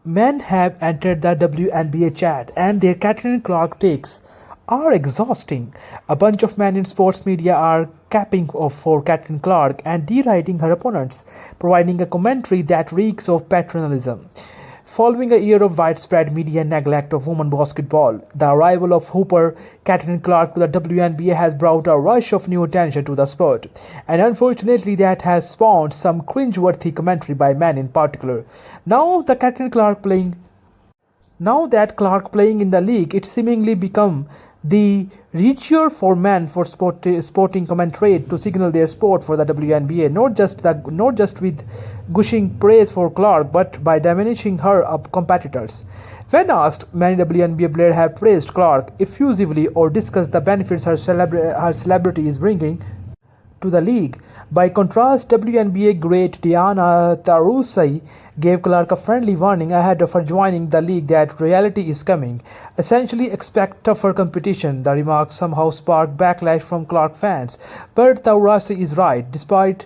Men have entered the WNBA chat and their Catelyn Clark takes are exhausting. A bunch of men in sports media are capping off for Catelyn Clark and deriding her opponents, providing a commentary that reeks of paternalism. Following a year of widespread media neglect of women basketball, the arrival of hooper Catelyn Clark to the WNBA has brought a rush of new attention to the sport, and unfortunately, that has spawned some cringe-worthy commentary by men in particular. Now, the Catelyn Clark playing Now that Clark playing in the league, it seemingly become the ritual for men for sporting commentator to signal their support for the WNBA, not just with gushing praise for Clark, but by diminishing her up competitors. When asked, many WNBA players have praised Clark effusively or discussed the benefits her celebrity is bringing to the league. By contrast, WNBA great Diana Taurasi gave Clark a friendly warning ahead of her joining the league that reality is coming. Essentially, expect tougher competition. The remarks somehow sparked backlash from Clark fans. But Taurasi is right. Despite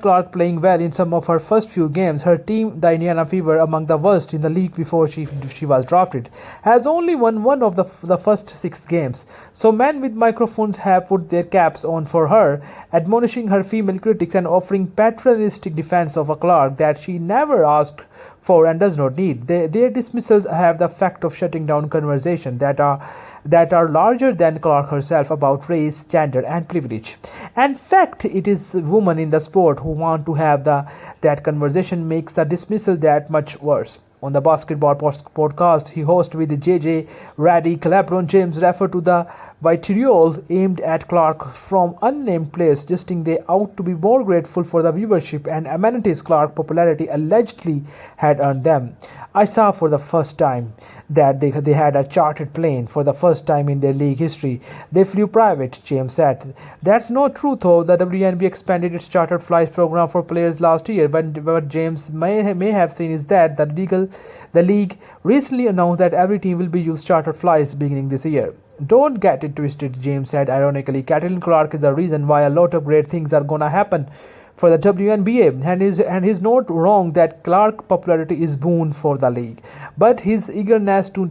Clark playing well in some of her first few games, her team, the Indiana Fever, among the worst in the league before she was drafted, has only won one of the first 6 games. So men with microphones have put their caps on for her, admonishing her female critics and offering paternalistic defense of a Clark that she never asked for and does not need. Their dismissals have the effect of shutting down conversations that are larger than Clark herself about race, gender, and privilege. And fact, it is women in the sport who want to have that conversation makes the dismissal that much worse. On the basketball podcast he hosts with JJ Redick, LeBron James referred to the vitriol aimed at Clark from unnamed players, suggesting they ought to be more grateful for the viewership and amenities Clark's popularity allegedly had earned them. I saw for the first time that they had a chartered plane for the first time in their league history. They flew private, James said. That's not true though. The WNBA expanded its chartered flights program for players last year, but what James may have seen is that the league recently announced that every team will be used chartered flights beginning this year. Don't get it twisted, James said ironically. Catelyn Clark is the reason why a lot of great things are gonna happen for the WNBA, and he's not wrong that Clark's popularity is boon for the league. But his eagerness to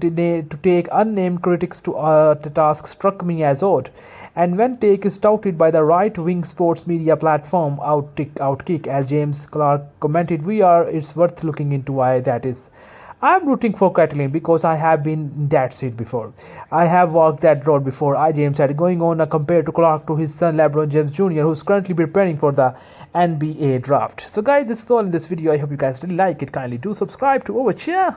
take unnamed critics to task struck me as odd. And when take is touted by the right-wing sports media platform Outkick, as James Clark commented, it's worth looking into why that is. I'm rooting for Catelyn because I have been in that seat before. I have walked that road before. James said, going on compared to Clark to his son LeBron James Jr., who's currently preparing for the NBA draft. So guys, this is all in this video. I hope you guys really like it. Kindly do subscribe to Overcheer.